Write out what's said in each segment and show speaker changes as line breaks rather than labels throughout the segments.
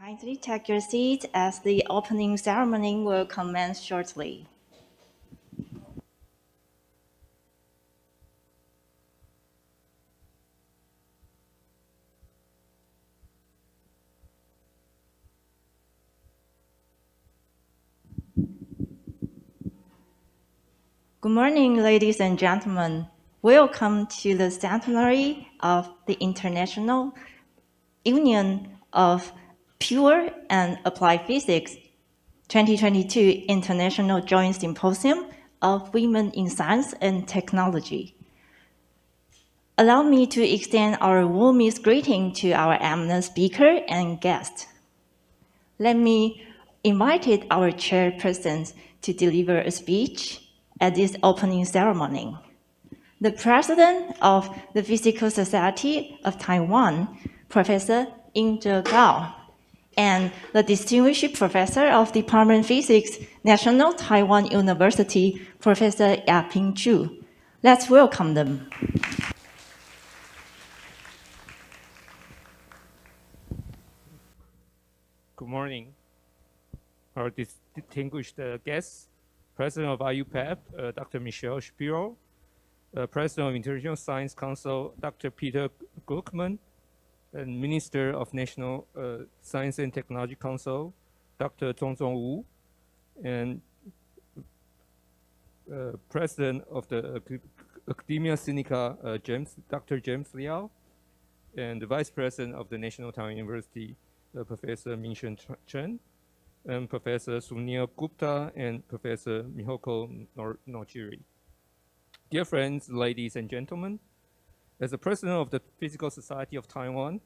Kindly take your seats as the opening ceremony will commence shortly. Good morning, ladies and gentlemen. Welcome to the centenary of the International Union of Pure and Applied Physics 2022 International Joint Symposium of Women in Science and Technology. Allow me to extend our warmest greeting to our eminent speaker and guest. Let me invite our chairperson to deliver a speech at this opening ceremony. The President of the Physical Society of Taiwan, Professor Ying-Je Gao, and the Distinguished Professor of Department of Physics, National Taiwan University, Professor Yaping Zhu. Let's welcome them.
Good morning, our distinguished guests, President of IUPAP, Dr. Michelle Shapiro, President of International Science Council, Dr. Peter Gluckman, and Minister of National Science and Technology Council, Dr. Zhongzhong Wu, and President of the Academia Sinica, Dr. James Liao, and the Vice President of the National Taiwan University, Professor Ming-Shen Chen, and Professor Sunil Gupta, and Professor Mihoko Nojiri. Dear friends, ladies and gentlemen, as the President of the Physical Society of Taiwan,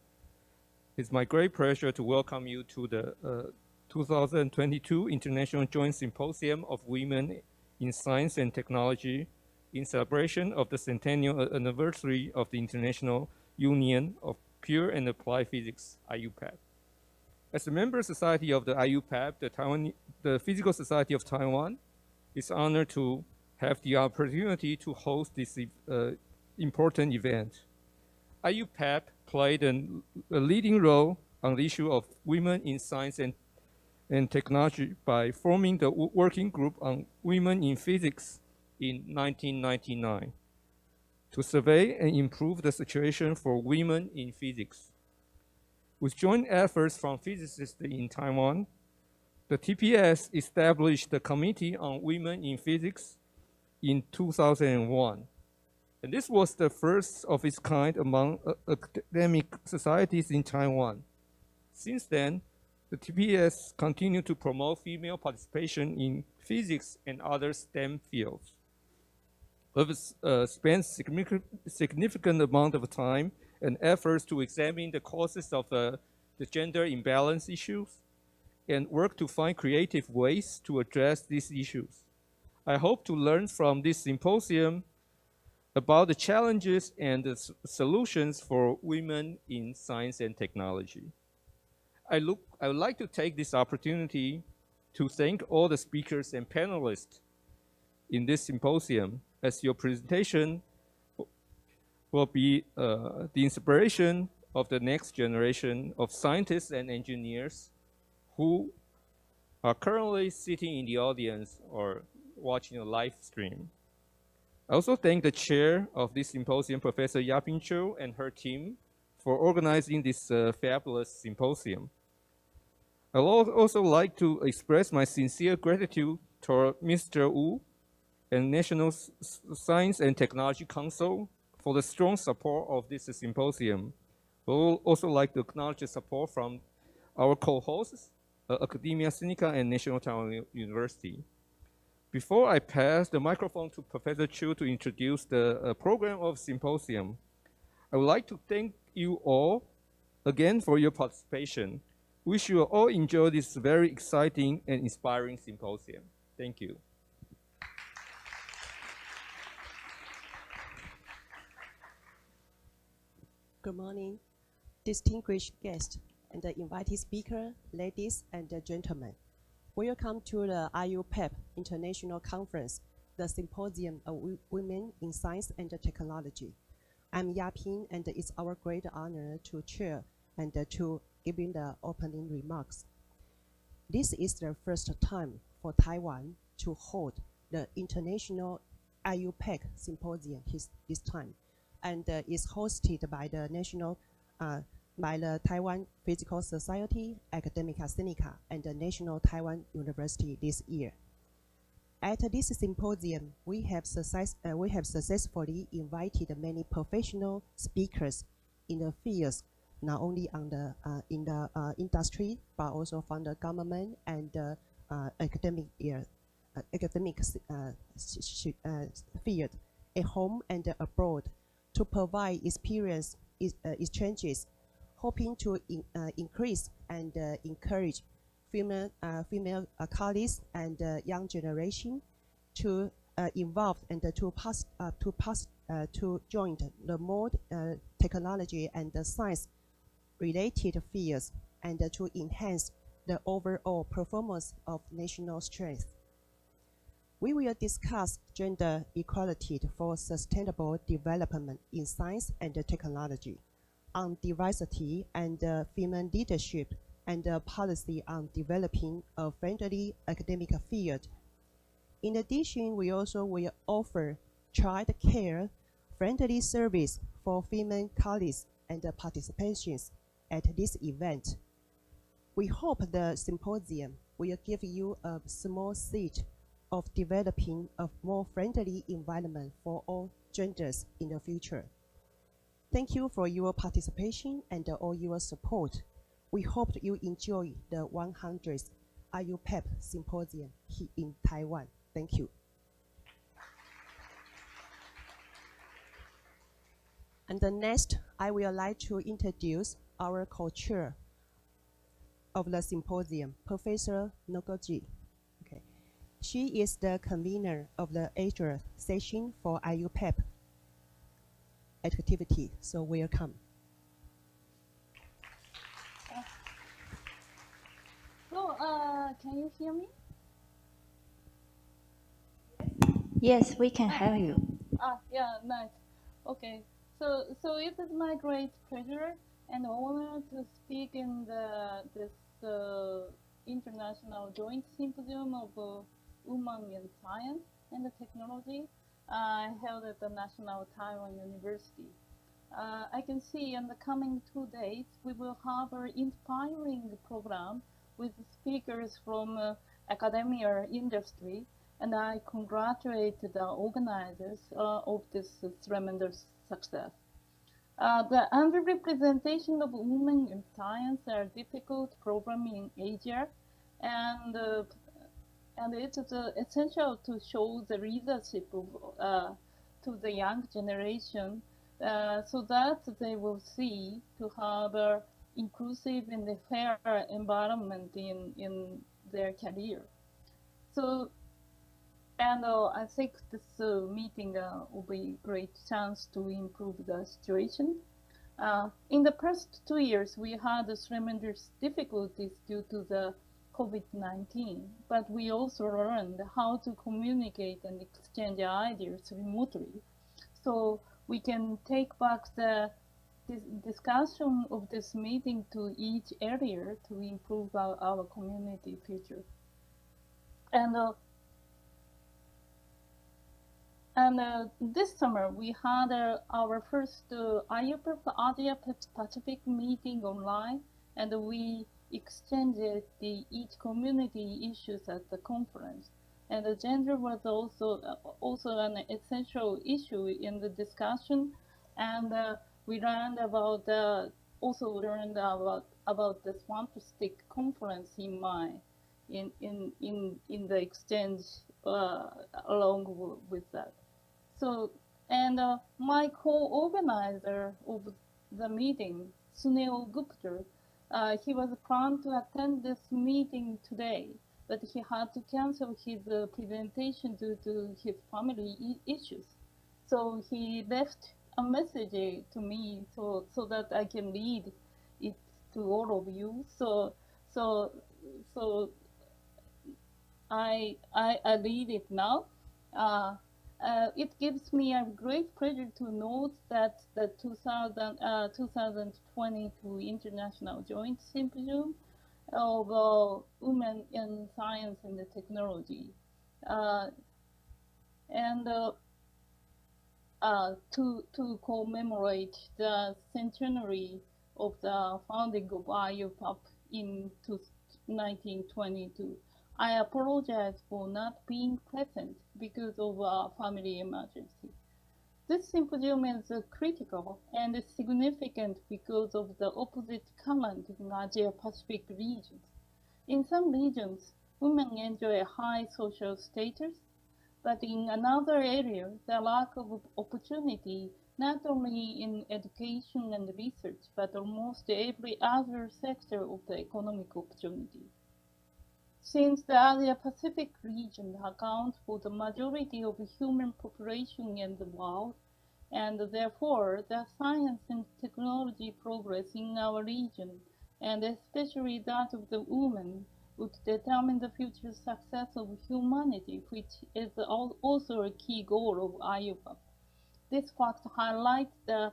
it's my great pleasure to welcome you to the 2022 International Joint Symposium of Women in Science and Technology in celebration of the centennial anniversary of the International Union of Pure and Applied Physics, IUPAP. As a member society of the IUPAP, the Physical Society of Taiwan is honored to have the opportunity to host this important event. IUPAP played a leading role on the issue of women in science and technology by forming the working group on women in physics in 1999 to survey and improve the situation for women in physics. With joint efforts from physicists in Taiwan, the TPS established the Committee on Women in Physics in 2001. And this was the first of its kind among academic societies in Taiwan. Since then, the TPS continued to promote female participation in physics and other STEM fields. We've spent significant amount of time and efforts to examine the causes of the gender imbalance issues and work to find creative ways to address these issues. I hope to learn from this symposium about the challenges and the solutions for women in science and technology. I would like to take this opportunity to thank all the speakers and panelists in this symposium, as your presentation will be the inspiration of the next generation of scientists and engineers who are currently sitting in the audience or watching a live stream. I also thank the chair of this symposium, Professor Yaping Zhu, and her team for organizing this fabulous symposium. I would also like to express my sincere gratitude to Mr. Wu and National Science and Technology Council for the strong support of this symposium. We would also like to acknowledge the support from our co-hosts, Academia Sinica and National Taiwan University. Before I pass the microphone to Professor Chu to introduce the program of symposium, I would like to thank you all again for your participation. Wish you all enjoy this very exciting and inspiring symposium. Thank you.
Good morning, distinguished guests and the invited speaker, ladies and gentlemen. Welcome to the IUPAP International Conference, the Symposium of Women in Science and Technology. I'm Yaping, and it's our great honor to chair and to giving the opening remarks. This is the first time for Taiwan to hold the International IUPAP Symposium this time, and is hosted by the Taiwan Physical Society, Academia Sinica, and the National Taiwan University this year. At this symposium, we have successfully invited many professional speakers in the fields, not only on the in the industry, but also from the government and academic field, at home and abroad, to provide experience exchanges, hoping to increase and encourage female colleagues and young generation to involve and to join the more technology and the science related fields, and to enhance the overall performance of national strength. We will discuss gender equality for sustainable development in science and technology, on diversity and female leadership, and policy on developing a friendly academic field. In addition, we also will offer child care friendly service for female colleagues and participations at this event. We hope the symposium will give you a small seed of developing a more friendly environment for all genders in the future. Thank you for your participation and all your support. We hope you enjoy the 100th IUPAP Symposium here in Taiwan. Thank you. And the next, I would like to introduce our co-chair of the symposium, Professor Noguchi. Okay. She is the convener of the Asia session for IUPAP activity, so welcome.
So, can you hear me?
Yes, we can hear you.
Yeah, nice. Okay, so it is my great pleasure and honor to speak in this International Joint Symposium of Women in Science and Technology held at the National Taiwan University. I can see in the coming 2 days, we will have an inspiring program with speakers from academia industry, and I congratulate the organizers of this tremendous success. The underrepresentation of women in science are a difficult problem in Asia, and it is essential to show the leadership of, to the young generation so that they will see to have an inclusive and fair environment in their career. So, and I think this meeting will be a great chance to improve the situation. In the past 2 years, we had tremendous difficulties due to the COVID-19, but we also learned how to communicate and exchange ideas remotely. So we can take back the discussion of this meeting to each area to improve our community future. And this summer, we had our first IUPAP Asia Pacific meeting online, and we exchanged each community issues at the conference. And the gender was also an essential issue in the discussion, and we learned about also learned about this fantastic conference in the exchange along with that. So, and my co-organizer of the meeting, Sunil Gupta, he was planned to attend this meeting today, but he had to cancel his presentation due to his family issues. So he left a message to me so that I can read it to all of you. So I read it now. It gives me a great pleasure to note that the 2022 International Joint Symposium of Women in Science and Technology, to commemorate the centenary of the founding of IUPAP in 1922. I apologize for not being present because of a family emergency. This symposium is critical and significant because of the opposite current in Asia-Pacific regions. In some regions, women enjoy a high social status, but in another area, the lack of opportunity, not only in education and research, but almost every other sector of the economic opportunity. Since the Asia-Pacific region accounts for the majority of the human population in the world, and therefore the science and technology progress in our region, and especially that of the women, would determine the future success of humanity, which is also a key goal of IUPAP. This fact highlights the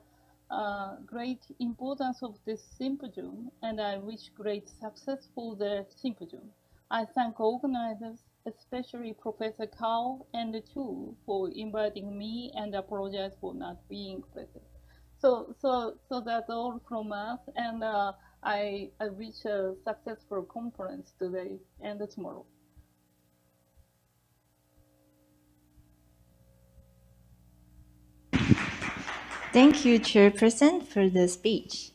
great importance of this symposium, and I wish great success for the symposium. I thank organizers, especially Professor Kao and Chu, for inviting me, and apologize for not being present. So that's all from us, and I wish a successful conference today and tomorrow.
Thank you, Chairperson, for the speech.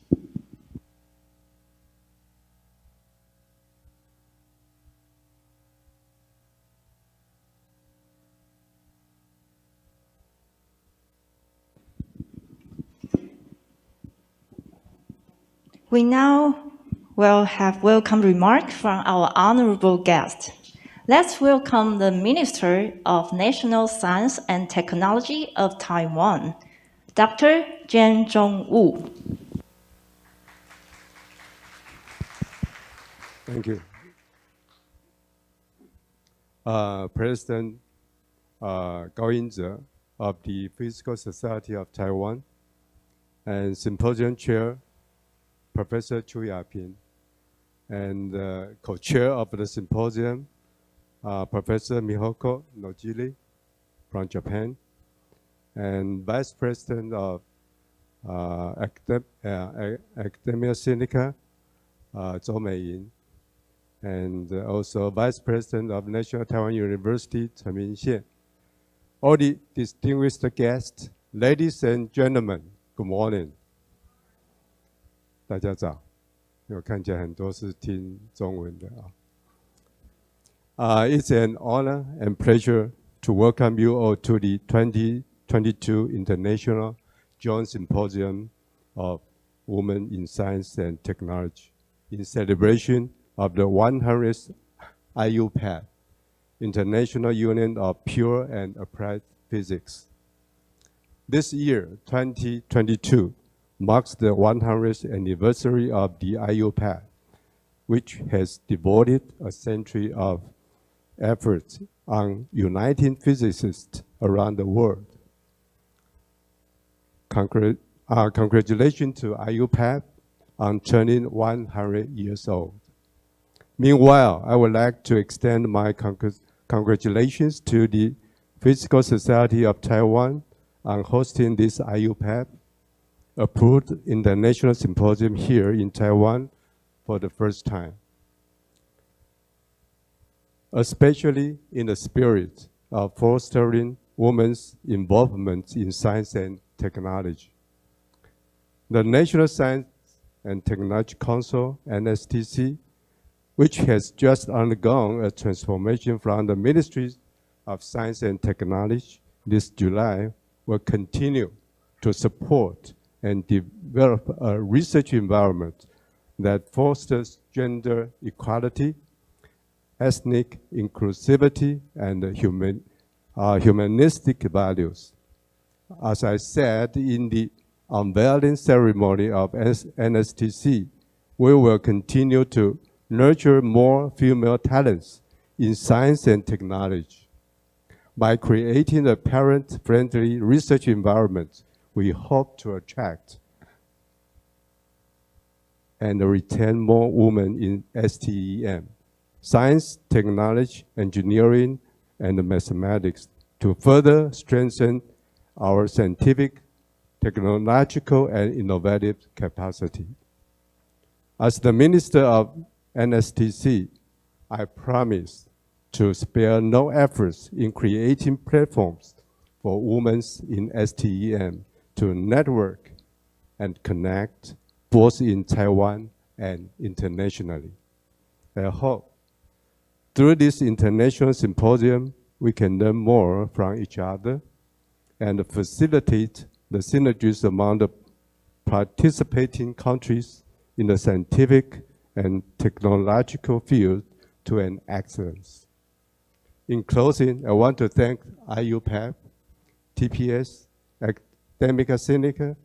We now will have welcome remarks from our honorable guest. Let's welcome the Minister of National Science and Technology of Taiwan, Dr. Jen Zhongwu.
Thank you. President Gao Yingze of the Physical Society of Taiwan, and Symposium Chair Professor Chu Yaping, and co-chair of the symposium, Professor Mihoko Nojiri from Japan, and Vice President of Academia Sinica, Zhou Meiyin, and also Vice President of National Taiwan University, Chen Mingxian. All the distinguished guests, ladies and gentlemen, good morning. 大家早，因为我看起来很多是听中文的啊。It's an honor and pleasure to welcome you all to the 2022 International Joint Symposium of Women in Science and Technology in celebration of the 100th IUPAP, International Union of Pure and Applied Physics. This year, 2022, marks the 100th anniversary of the IUPAP, which has devoted a century of efforts on uniting physicists around the world. Congratulations to IUPAP on turning 100 years old. Meanwhile, I would like to extend my congratulations to the Physical Society of Taiwan on hosting this IUPAP, approved international symposium here in Taiwan for the first time, especially in the spirit of fostering women's involvement in science and technology. The National Science and Technology Council, NSTC, which has just undergone a transformation from the Ministry of Science and Technology this July, will continue to support and develop a research environment that fosters gender equality, ethnic inclusivity, and humanistic values. As I said in the unveiling ceremony of NSTC, we will continue to nurture more female talents in science and technology. By creating a parent-friendly research environment, we hope to attract and retain more women in STEM, science, technology, engineering, and mathematics to further strengthen our scientific, technological, and innovative capacity. As the Minister of NSTC, I promise to spare no efforts in creating platforms for women in STEM to network and connect both in Taiwan and internationally. I hope through this international symposium, we can learn more from each other and facilitate the synergies among the participating countries in the scientific and technological field to an excellence. In closing, I want to thank IUPAP, TPS, Academia Sinica,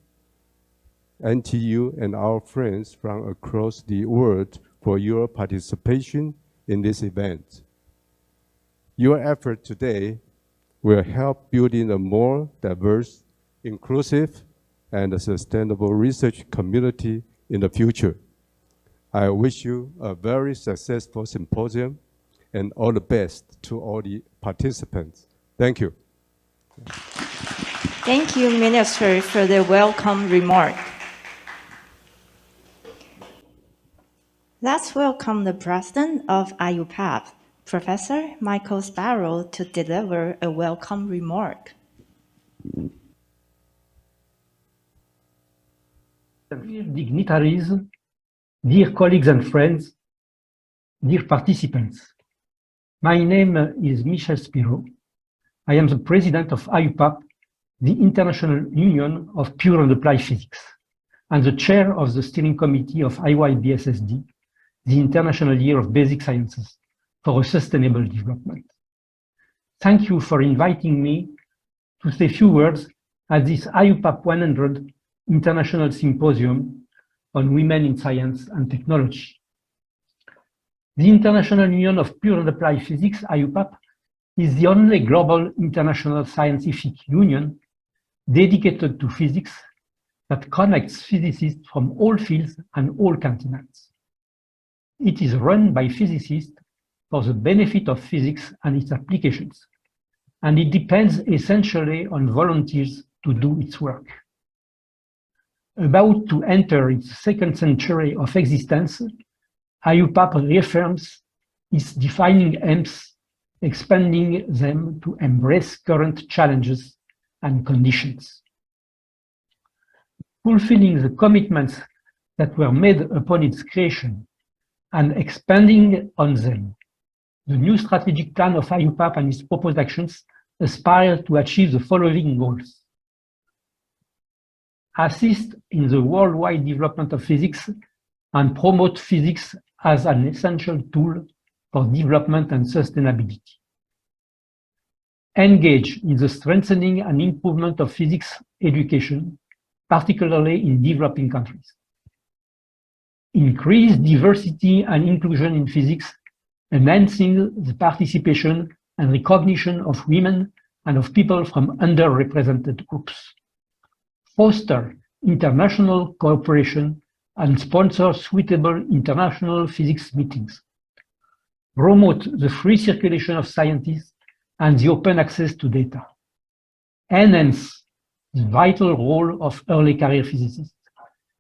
NTU, and our friends from across the world for your participation in this event. Your effort today will help building a more diverse, inclusive, and sustainable research community in the future. I wish you a very successful symposium and all the best to all the participants. Thank you.
Thank you, Minister, for the welcome remark. Let's welcome the President of IUPAP, Professor Michael Sparrow, to deliver a welcome remark.
Dear dignitaries, dear colleagues and friends, dear participants, my name is Michel Sparrow. I am the president of IUPAP, the International Union of Pure and Applied Physics, and the chair of the steering committee of IYBSSD, the International Year of Basic Sciences for a Sustainable Development. Thank you for inviting me to say a few words at this IUPAP 100 International Symposium on Women in Science and Technology. The International Union of Pure and Applied Physics, IUPAP, is the only global international scientific union dedicated to physics that connects physicists from all fields and all continents. It is run by physicists for the benefit of physics and its applications, and it depends essentially on volunteers to do its work. About to enter its second century of existence, IUPAP reaffirms its defining aims, expanding them to embrace current challenges and conditions. Fulfilling the commitments that were made upon its creation and expanding on them, the new strategic plan of IUPAP and its proposed actions aspire to achieve the following goals: assist in the worldwide development of physics and promote physics as an essential tool for development and sustainability. Engage in the strengthening and improvement of physics education, particularly in developing countries. Increase diversity and inclusion in physics, enhancing the participation and recognition of women and of people from underrepresented groups. Foster international cooperation and sponsor suitable international physics meetings. Promote the free circulation of scientists and the open access to data. Enhance the vital role of early career physicists.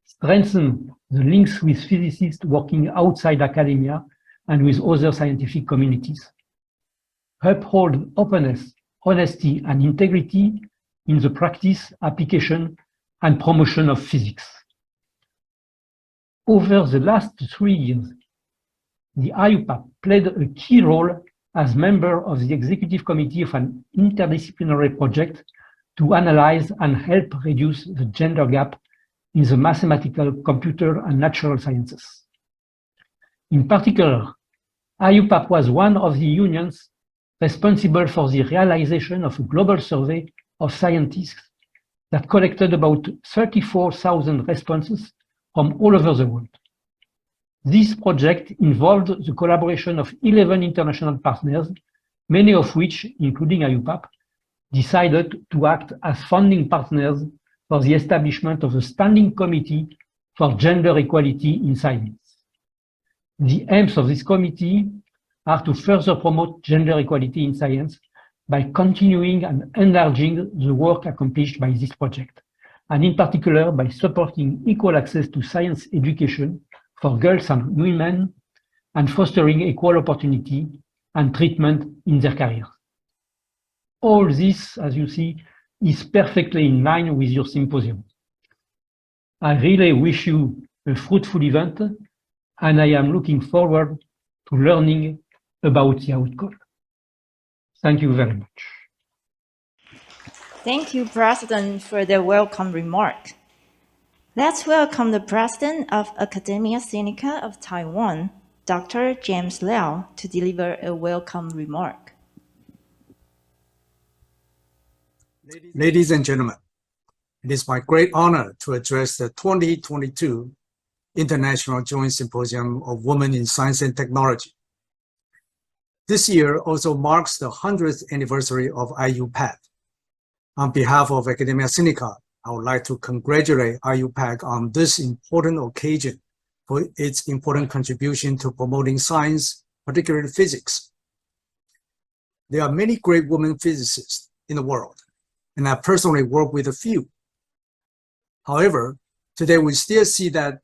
Strengthen the links with physicists working outside academia and with other scientific communities. Uphold openness, honesty, and integrity in the practice, application, and promotion of physics. Over the last 3 years, the IUPAP played a key role as member of the executive committee of an interdisciplinary project to analyze and help reduce the gender gap in the mathematical, computer, and natural sciences. In particular, IUPAP was one of the unions responsible for the realization of a global survey of scientists that collected about 34,000 responses from all over the world. This project involved the collaboration of 11 international partners, many of which, including IUPAP, decided to act as founding partners for the establishment of a standing committee for gender equality in science. The aims of this committee are to further promote gender equality in science by continuing and enlarging the work accomplished by this project, and in particular by supporting equal access to science education for girls and women and fostering equal opportunity and treatment in their careers. All this, as you see, is perfectly in line with your symposium. I really wish you a fruitful event, and I am looking forward to learning about the outcome. Thank you very much.
Thank you, President, for the welcome remark. Let's welcome the President of Academia Sinica of Taiwan, Dr. James Liao, to deliver a welcome remark.
Ladies and gentlemen, it is my great honor to address the 2022 International Joint Symposium of Women in Science and Technology. This year also marks the 100th anniversary of IUPAP. On behalf of Academia Sinica, I would like to congratulate IUPAC on this important occasion for its important contribution to promoting science, particularly physics. There are many great women physicists in the world, and I personally work with a few. However, today we still see that